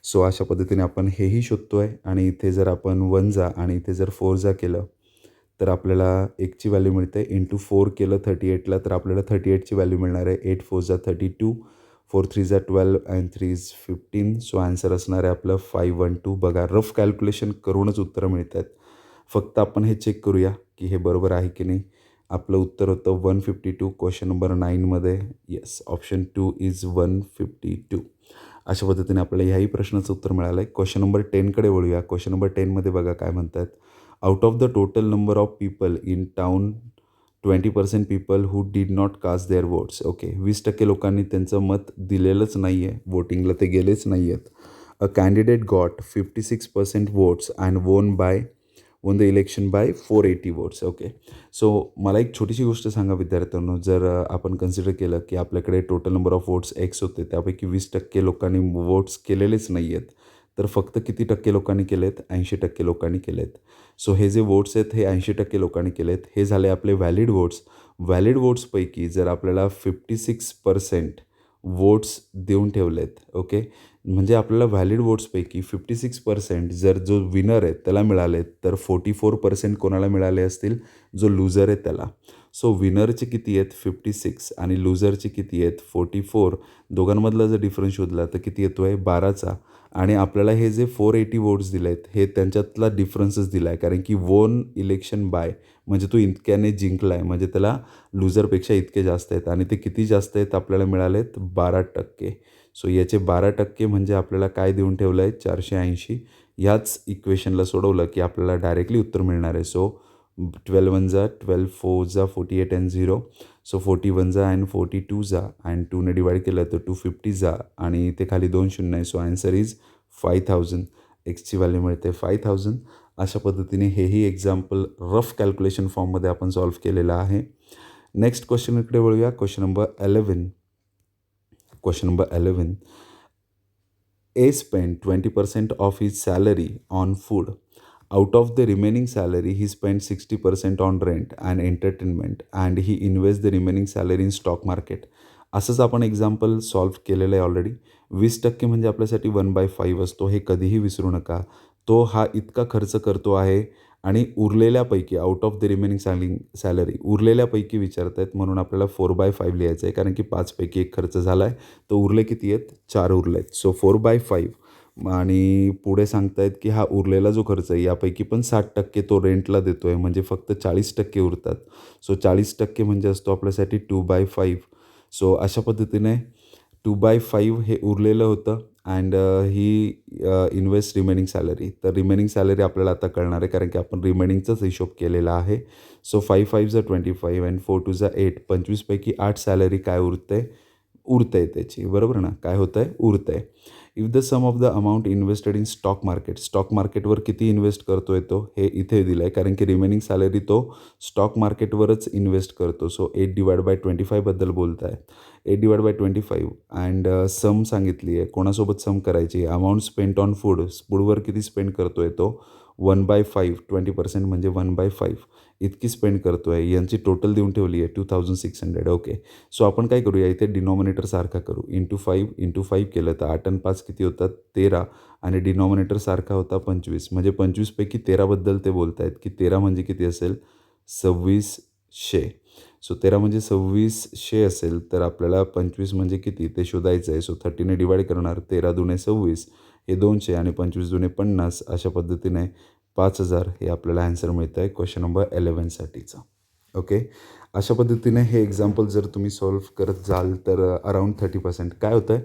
सो अशा पद्धतीने आपण हेही शोधतोय आणि इथे जर आपण 1 जा आणि इथे जर 4 जा केलं, तर आपल्याला 1ची व्हॅल्यू मिळते. इंटू 4 केलं 38ला तर आपल्याला 38ची व्हॅल्यू मिळणार आहे. 8 4 जा 32, 4 3 जा 12 अँड 3 इज 15. सो आन्सर असणार आहे आपलं 512. बघा रफ कॅल्क्युलेशन करूनच उत्तरं मिळत आहेत. फक्त आपण हे चेक करूया की हे बरोबर आहे की नाही. आपलं उत्तर होतं 152 क्वेश्चन नंबर 9मध्ये. Yes, option 2 is 152. अशा पद्धतीने आपल्याला ह्याही प्रश्नाचं उत्तर मिळालं आहे. क्वेश्चन नंबर 10कडे वळूया. क्वेश्चन नंबर 10मध्ये बघा काय म्हणतात. Out of the total number of people in town 20% people who did not cast their votes. Okay. 20% लोकांनी त्यांचं मत दिलेलंच नाही आहे. वोटिंगला ते गेलेच नाही आहेत. A candidate got 56% votes and won the election by 480 votes. Okay. So मला एक छोटीशी गोष्ट सांगा विद्यार्थ्यांनो, जर आपण कन्सिडर केलं की आपल्याकडे total number of votes x होते, त्यापैकी 20% लोकांनी वोट्स केलेलेच नाही आहेत, तर फक्त किती टक्के लोकांनी केलेत? 80% लोकांनी केलेत. सो हे जे वोट्स आहेत हे 80% लोकांनी केलेत. हे झाले आपले व्हॅलिड वोट्स. व्हॅलिड वोट्सपैकी जर आपल्याला 56% वोट्स देऊन ठेवलेत. ओके. म्हणजे आपल्याला व्हॅलिड वोट्सपैकी 56% जर जो विनर आहे त्याला मिळाले, तर 44% कोणाला मिळाले असतील? जो लूजर आहे त्याला. सो विनरचे किती आहेत? 56 आणि लूजरचे किती आहेत? 44. दोघांमधला जर डिफरन्स शोधला तर किती येतो आहे? 12चा. आणि आपल्याला हे जे 480 वोट्स दिले आहेत हे त्यांच्यातला डिफरन्सच दिला आहे. कारण की वोन इलेक्शन बाय म्हणजे तो इतक्याने जिंकला आहे, म्हणजे त्याला लूजरपेक्षा इतके जास्त आहेत आणि ते किती जास्त आहेत आपल्याला मिळालेत? 12%. सो याचे 12% म्हणजे आपल्याला काय देऊन ठेवलं आहे? 480. ह्याच इक्वेशनला सोडवलं की आपल्याला डायरेक्टली उत्तर मिळणार आहे. सो 12 1 जा 12, 4 जा 48 अँड 0. सो 41 जा अँड 42 जा अँड 2ने डिवाईड केलं तर 250 जा आणि इथे खाली 2 शून्य आहे. So answer is 5000. एक्सची व्हॅल्यू मिळते 5000. अशा पद्धतीने हेही एक्झाम्पल रफ कॅल्क्युलेशन फॉर्ममध्ये आपण सॉल्व्ह केलेलं आहे. नेक्स्ट क्वेश्चनकडे वळूया. Question number 11. Question number 11. A spent 20% of his salary on food. Out of the remaining salary, he spent 60% on rent and entertainment and he invests the remaining salary in stock market. असंच आपण example solve केलेलं आहे already. 20% म्हणजे आपल्यासाठी 1/5 असतो. हे कधीही विसरू नका. तो हा इतका खर्च करतो आहे आणि उरलेल्यापैकी out of the remaining salary उरलेल्यापैकी विचारत आहेत, म्हणून आपल्याला 4/5 लिहायचं आहे. कारण की 5पैकी 1 खर्च झाला आहे. तर उरले किती आहेत? 4 उरले आहेत. सो 4/5 आणि पुढे सांगतायत की हा उरलेला जो खर्च आहे यापैकी पण 60% तो रेंटला देतो आहे, म्हणजे फक्त 40% उरतात. सो 40% म्हणजे असतो आपल्यासाठी 2/5. सो अशा पद्धतीने 2/5 हे उरलेलं होतं and he invest remaining salary. तर रिमेनिंग सॅलरी आपल्याला आता कळणार आहे कारण की आपण रिमेनिंगचाच हिशोब केलेला आहे. सो 5 5 जा 25 अँड 4 2 जा 8. 25पैकी 8 सॅलरी काय उरते त्याची, बरोबर ना? काय होतं आहे? उरतं आहे. If the sum of the amount invested in stock market. Stock मार्केटवर किती इन्व्हेस्ट करतोय तो? हे इथे दिलं आहे कारण की रिमेनिंग सॅलरी तो स्टॉक मार्केटवरच इन्व्हेस्ट करतो. सो 8/25 बद्दल बोलत आहे. 8/25 अँड सम सांगितली आहे. कोणासोबत सम करायची? अमाऊंट स्पेंट ऑन फूडवर किती स्पेंड करतोय तो? 1/5. 20% म्हणजे 1/5 इतकी स्पेंड करतो आहे. यांची टोटल देऊन ठेवली आहे 2600. ओके. सो आपण काय करूया, इथे डिनॉमिनेटर सारखा करू. इंटू 5 केलं तर 8 आणि 5 किती होतात? 13 आणि डिनॉमिनेटर सारखा होता 25. म्हणजे 25पैकी 13बद्दल ते बोलत आहेत की 13 म्हणजे किती असेल? 2600. सो 13 म्हणजे 2600 असेल तर आपल्याला 25 म्हणजे किती ते शोधायचं आहे. सो 30ने डिवाईड करणार. 13 दुणे 26 हे 200 आणि 25 दुणे 50. अशा पद्धतीने 5000 हे आपल्याला ॲन्सर मिळतं आहे क्वेश्चन नंबर 11साठीचा. ओके. अशा पद्धतीने हे एक्झाम्पल जर तुम्ही सॉल्व्ह करत जाल तर अराउंड 30% काय होतं आहे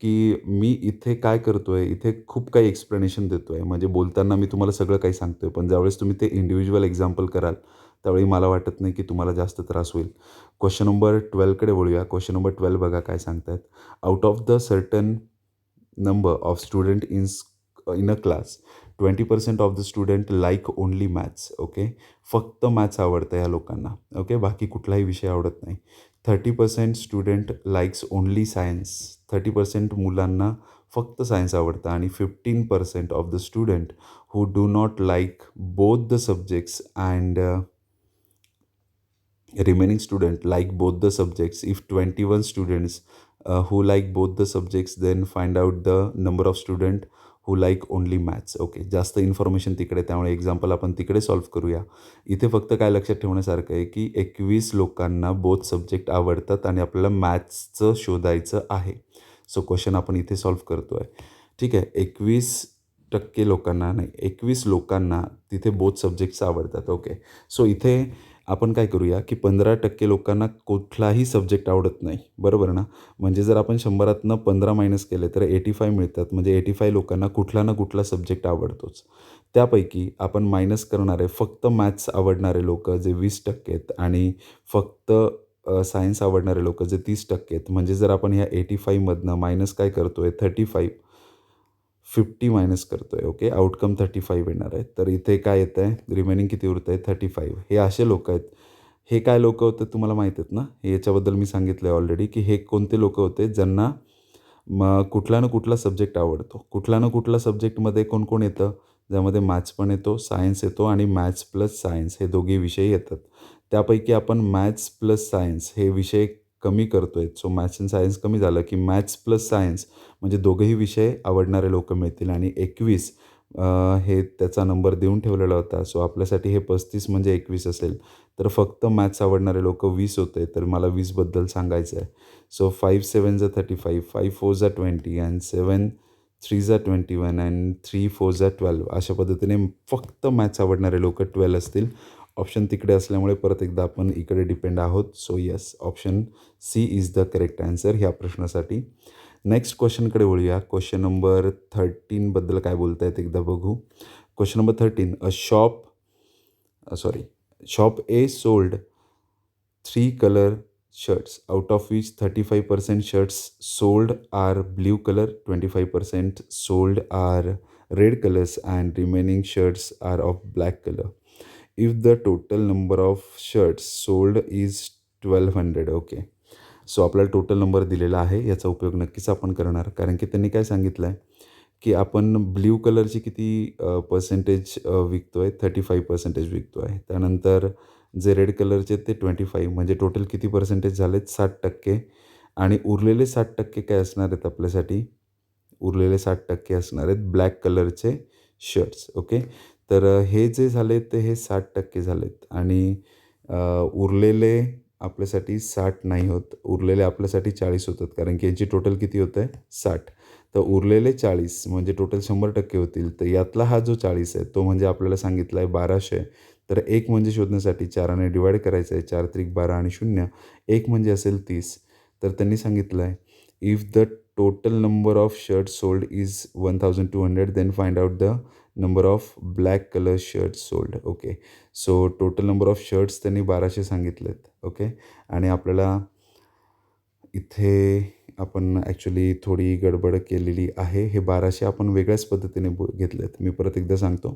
की मी इथे काय करतो आहे, इथे खूप काही एक्सप्लेनेशन देतो आहे. म्हणजे बोलताना मी तुम्हाला सगळं काही सांगतो आहे, पण ज्यावेळेस तुम्ही ते इंडिव्हिज्युअल एक्झाम्पल कराल त्यावेळी मला वाटत नाही की तुम्हाला जास्त त्रास होईल. क्वेश्चन नंबर 12कडे वळूया. क्वेश्चन नंबर 12 बघा काय सांगतात. Out of the certain number of student in a class 20% of the student like only maths. Okay. फक्त मॅथ्स आवडतं ह्या लोकांना. ओके. बाकी कुठलाही विषय आवडत नाही. 30% स्टुडंट लाईक्स ओनली सायन्स. 30% मुलांना फक्त सायन्स आवडतं आणि 15% of the student who do not like both the subjects and remaining student like both the subjects. If 21 students who like both the subjects, then find out the number of student who like only maths. Okay, जास्त information तिकडे, त्यामुळे example आपण तिकडे solve करूया. इथे फक्त काय लक्षात ठेवण्यासारखं आहे की 21 लोकांना बोथ सब्जेक्ट आवडतात आणि आपल्याला मॅथ्सचं शोधायचं आहे. सो क्वेश्चन आपण इथे सॉल्व्ह करतो आहे. ठीक आहे, 21% लोकांना नाही, 21 लोकांना तिथे बोथ सब्जेक्ट्स आवडतात. ओके, सो इथे आपण काय करूया की 15% लोकांना कुठलाही सब्जेक्ट आवडत नाही, बरोबर ना. म्हणजे जर आपण 100तनं 15 मायनस केले तर 85 मिळतात. म्हणजे 85 लोकांना कुठला ना कुठला सब्जेक्ट आवडतोच. त्यापैकी आपण मायनस करणारे फक्त मॅथ्स आवडणारे लोक जे 20% आहेत आणि फक्त सायन्स आवडणारे लोक जे 30% आहेत. म्हणजे जर आपण ह्या 85मधनं मायनस काय करतो आहे 35, 50 मायनस करतो आहे. ओके, आउटकम 35 येणार आहे. तर इथे काय येतं आहे, रिमेनिंग किती उरतं आहे 35. हे असे लोक आहेत. हे काय लोक होते तुम्हाला माहीत आहेत ना, हे याच्याबद्दल मी सांगितलं आहे ऑलरेडी की हे कोणते लोक होते ज्यांना मग कुठला ना कुठला सब्जेक्ट आवडतो. कुठला ना कुठला सब्जेक्टमध्ये कोण कोण येतं, ज्यामध्ये मॅथ्स पण येतो, सायन्स येतो आणि मॅथ्स प्लस सायन्स हे दोघे विषय येतात. त्यापैकी आपण मॅथ्स प्लस सायन्स हे विषय कमी करतो आहे. सो मॅथ्स अँड सायन्स कमी झालं की मॅथ्स प्लस सायन्स म्हणजे दोघेही विषय आवडणारे लोक मिळतील आणि 21 हे त्याचा नंबर देऊन ठेवलेला होता. सो आपल्यासाठी हे 35 म्हणजे 21 असेल. तर फक्त मॅथ्स आवडणारे लोक 20 होते. तर मला 20बद्दल सांगायचं आहे. सो 5 7 जा 35, 5 4 जा 20 अँड 7 3 जा 21 अँड 3 4 जा 12. अशा पद्धतीने फक्त मॅथ्स आवडणारे लोक 12 असतील. ऑप्शन तिकडे असल्यामुळे परत एकदा आपण इकडे डिपेंड आहोत. So yes, option C is the correct answer ह्या प्रश्नासाठी. नेक्स्ट क्वेश्चनकडे वळूया. क्वेश्चन नंबर 13बद्दल काय बोलत आहेत एकदा बघू. Question number 13, shop A sold 3 color shirts, out of which 35% shirts sold are blue color, 25% sold are red colors, and remaining shirts are of black color. If the total number of shirts sold is 1200. Okay, so आपल्याला total number दिलेला आहे. याचा उपयोग नक्कीच आपण करणार, कारण की त्यांनी काय सांगितलं आहे की आपण ब्ल्यू कलरची किती पर्सेंटेज विकतो आहे, 35% विकतो आहे. त्यानंतर जे रेड कलरचे ते 25, म्हणजे टोटल किती पर्सेंटेज झालेत 60%. आणि उरलेले 60% काय असणार आहेत आपल्यासाठी, उरलेले 60% असणार आहेत ब्लॅक कलरचे शर्ट्स. ओके, तर हे जे झाले ते हे 60% झालेत आणि उरलेले आपल्यासाठी 60 नाही होत, उरलेले आपल्यासाठी 40 होतात, कारण की यांची टोटल किती होतं आहे 60. तर उरलेले 40 म्हणजे टोटल 100% होतील. तर यातला हा जो 40 आहे तो म्हणजे आपल्याला सांगितला आहे 1200. तर एक म्हणजे शोधण्यासाठी 4ने डिवाईड करायचं आहे, 4 त्रिक 12 आणि 0, एक म्हणजे असेल 30. तर त्यांनी सांगितलं आहे if the total number of shirt sold is 1200 then find out the number of black colour shirt sold. Okay, so total number of shirts त्यांनी 1200 सांगितलेत. ओके, आणि आपल्याला इथे आपण ॲक्च्युली थोडी गडबड केलेली आहे. हे 1200 आपण वेगळ्याच पद्धतीने घेतलेत. मी परत एकदा सांगतो.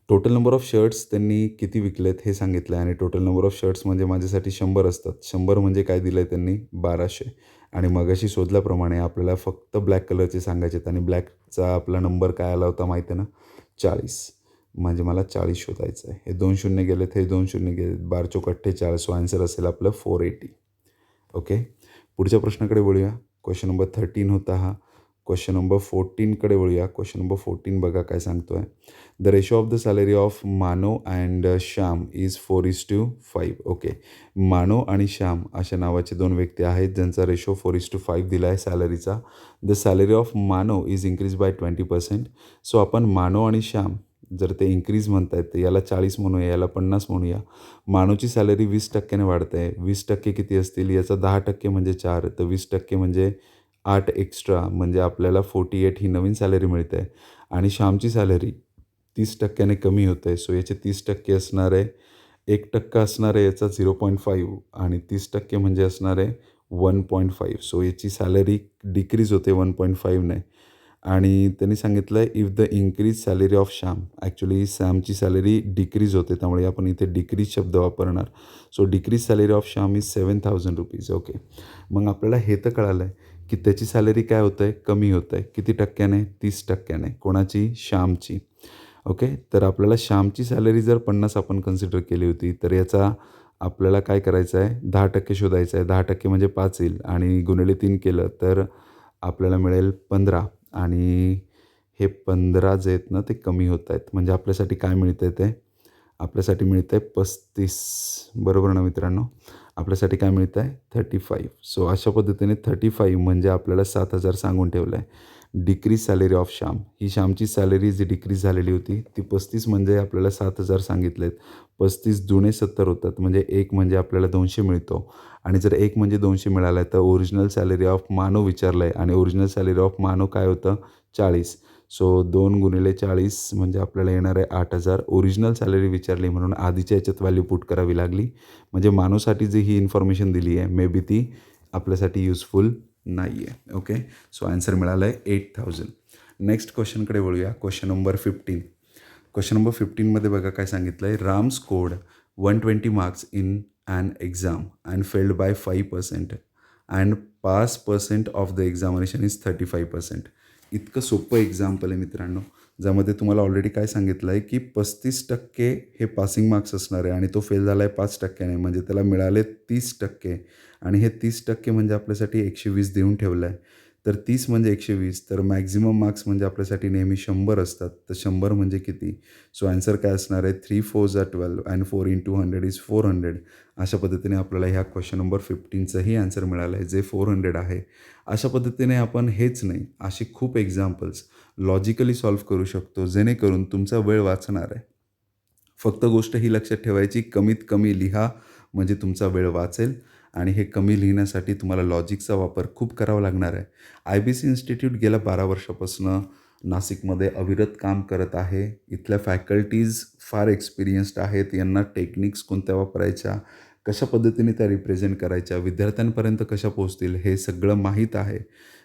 टोटल नंबर ऑफ शर्ट्स त्यांनी किती विकलेत हे सांगितलं आहे आणि टोटल नंबर ऑफ शर्ट्स म्हणजे माझ्यासाठी 100 असतात. 100 म्हणजे काय दिलं आहे त्यांनी 1200. आणि मगाशी शोधल्याप्रमाणे आपल्याला फक्त ब्लॅक कलरचे सांगायचे आहेत आणि ब्लॅकचा आपला नंबर काय आला होता माहिती आहे ना, 40. म्हणजे मला 40 शोधायचं आहे. हे 2 शून्य गेलेत, हे 2 शून्य गेलेत, 12 चौक 48. सो आन्सर असेल आपलं 480. ओके, पुढच्या प्रश्नाकडे वळूया. क्वेश्चन नंबर 13 होता हा. क्वेश्चन नंबर 14कडे वळूया. क्वेश्चन नंबर 14 बघा काय सांगतो आहे. The ratio of the salary of मानो अँड श्याम इज 4:5. ओके, मानो आणि श्याम अशा नावाचे 2 व्यक्ती आहेत ज्यांचा रेशो 4:5 दिला आहे सॅलरीचा. द सॅलरी ऑफ मानो इज इन्क्रीज बाय 20%. सो आपण मानो आणि श्याम जर ते इन्क्रीज म्हणत आहेत तर याला 40 म्हणूया, याला 50 म्हणूया. मानोची सॅलरी 20%ने वाढते आहे. 20% किती असतील, याचा 10% म्हणजे 4, तर 20% म्हणजे 8 एक्स्ट्रा, म्हणजे आपल्याला 48 ही नवीन सॅलरी मिळते आहे. आणि श्यामची सॅलरी 30%ने कमी होत आहे. सो याचे 30% असणार आहे, 1% असणार आहे याचा 0.5 आणि 30% म्हणजे असणार आहे 1.5. सो याची सॅलरी डिक्रीज होते 1.5ने आणि त्यांनी सांगितलं आहे if the increase salary of Shyam, actually सॅमची सॅलरी डिक्रीज होते, त्यामुळे आपण इथे डिक्रीज शब्द वापरणार. So decrease salary of Shyam is ₹7,000. Okay. मग आपल्याला हे तर कळालं आहे की त्याची सॅलरी काय होतं आहे, कमी होत आहे. किती टक्क्याने? 30%. कोणाची? श्यामची. ओके. तर आपल्याला श्यामची सॅलरी जर 50 आपण कन्सिडर केली होती, तर याचा आपल्याला काय करायचं आहे, 10% शोधायचं आहे. 10% म्हणजे 5 येईल आणि गुणिले 3 केलं तर आपल्याला मिळेल 15. आणि हे 15 जे आहेत ना ते कमी होत आहेत. म्हणजे आपल्यासाठी काय मिळतं आहे ते? आपल्यासाठी मिळतं आहे 35. बरोबर ना मित्रांनो? आपल्यासाठी काय मिळतं आहे? 35. सो अशा पद्धतीने 35 म्हणजे आपल्याला 7,000 सांगून ठेवलं आहे. Decrease salary of Shyam. ही श्यामची सॅलरी जी डिक्रीज झालेली होती ती 35 म्हणजे आपल्याला 7,000 सांगितले आहेत. 35 दुणे 70 होतात. म्हणजे 1 म्हणजे आपल्याला 200 मिळतो. आणि जर 1 म्हणजे 200 मिळाला आहे तर ओरिजिनल सॅलरी ऑफ मानव विचारलं आहे आणि ओरिजिनल सॅलरी ऑफ मानव काय होतं? 40. सो 2 गुणिले 40 म्हणजे आपल्याला येणार आहे 8,000. ओरिजिनल सॅलरी विचारली म्हणून आधीच्या याच्यात व्हॅल्यू पुट करावी लागली. म्हणजे मानवसाठी जी ही इन्फॉर्मेशन दिली आहे मे बी ती आपल्यासाठी युजफुल नाही आहे. ओके. सो आन्सर मिळालं आहे 8,000. नेक्स्ट क्वेश्चनकडे वळूया. Question number 15. क्वेश्चन नंबर 15मध्ये बघा काय सांगितलं आहे. Ram scored 120 marks in an exam and failed by 5% and pass percent of the examination is 35%. इतकं सोपं एक्झाम्पल आहे मित्रांनो, ज्यामध्ये तुम्हाला ऑलरेडी काय सांगितलं आहे की 35% हे पासिंग मार्क्स असणार आहे आणि तो फेल झाला आहे 5%ने, म्हणजे त्याला मिळाले 30%. आणि हे 30% म्हणजे आपल्यासाठी 120 देऊन ठेवलं आहे. तर 30 म्हणजे 120, तर मॅक्झिमम मार्क्स म्हणजे आपल्यासाठी नेहमी 100 असतात. तर 100 म्हणजे किती? सो आन्सर काय असणार आहे? 3 4s are 12 and 4 into 100 is 400. अशा पद्धतीने आपल्याला ह्या क्वेश्चन नंबर 15चंही आन्सर मिळालं आहे, जे 400 आहे. अशा पद्धतीने आपण हेच नाही, असे खूप एक्झाम्पल्स लॉजिकली सॉल्व्ह करू शकतो, जेणेकरून तुमचा वेळ वाचणार आहे. फक्त गोष्ट ही लक्षात ठेवायची, कमीत कमी लिहा म्हणजे तुमचा वेळ वाचेल. आणि हे कमी लिहिण्यासाठी तुम्हाला लॉजिकचा वापर खूप करावा लागणार आहे. IBC इन्स्टिट्यूट गेल्या 12 वर्षापासून नाशिकमध्ये अविरत काम करत आहे. इथल्या फॅकल्टीज फार एक्सपिरियन्स्ड आहेत. यांना टेक्निक्स कोणत्या वापरायच्या, कशा पद्धतीने त्या रिप्रेझेंट करायच्या, विद्यार्थ्यांपर्यंत कशा पोहोचतील हे सगळं माहीत आहे.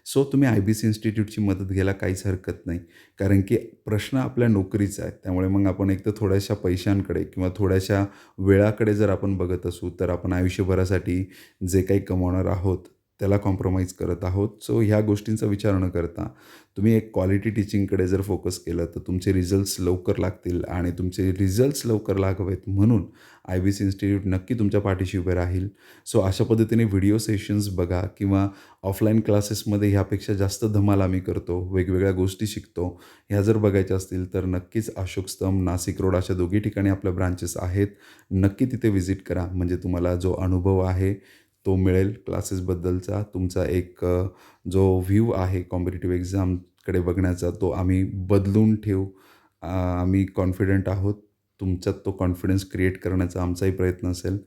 सो तुम्ही IBC इन्स्टिट्यूटची मदत घ्यायला काहीच हरकत नाही. कारण की प्रश्न आपल्या नोकरीचा आहे. त्यामुळे मग आपण एक तर थोड्याशा पैशांकडे किंवा थोड्याशा वेळाकडे जर आपण बघत असू, तर आपण आयुष्यभरासाठी जे काही कमावणार आहोत, त्याला कॉम्प्रोमाइज करत आहोत. सो ह्या गोष्टींचा विचार न करता तुम्ही एक क्वालिटी टीचिंगकडे जर फोकस केलं, तर तुमचे रिझल्ट्स लवकर लागतील आणि तुमचे रिझल्ट्स लवकर लागावेत म्हणून IBC इन्स्टिट्यूट नक्की तुमच्या पाठीशी उभे राहील. सो अशा पद्धतीने व्हिडिओ सेशन्स बघा किंवा ऑफलाईन क्लासेसमध्ये ह्यापेक्षा जास्त धमाल आम्ही करतो, वेगवेगळ्या गोष्टी शिकतो. ह्या जर बघायच्या असतील तर नक्कीच अशोक स्तंभ, नाशिक रोड अशा दोघी ठिकाणी आपल्या ब्रांचेस आहेत. नक्की तिथे व्हिजिट करा, म्हणजे तुम्हाला जो अनुभव आहे तो मिळेल क्लासेसबद्दलचा. तुमचा एक जो व्ह्यू आहे कॉम्पिटिटिव्ह एक्झामकडे बघण्याचा तो आम्ही बदलून ठेवू. आम्ही कॉन्फिडंट आहोत. तुमच्यात तो कॉन्फिडन्स क्रिएट करण्याचा आमचाही प्रयत्न असेल.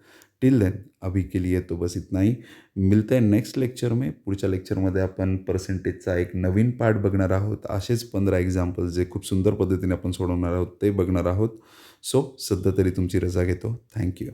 टिल देन अभी के लिए तो बस इतना ही. मिलते हैं नेक्स्ट लेक्चर में. पुढच्या लेक्चरमध्ये आपण पर्सेंटेजचा एक नवीन पार्ट बघणार आहोत. असेच 15 एक्झाम्पल्स जे खूप सुंदर पद्धतीने आपण सोडवणार आहोत ते बघणार आहोत. सो सध्या तरी तुमची रजा घेतो. थँक्यू.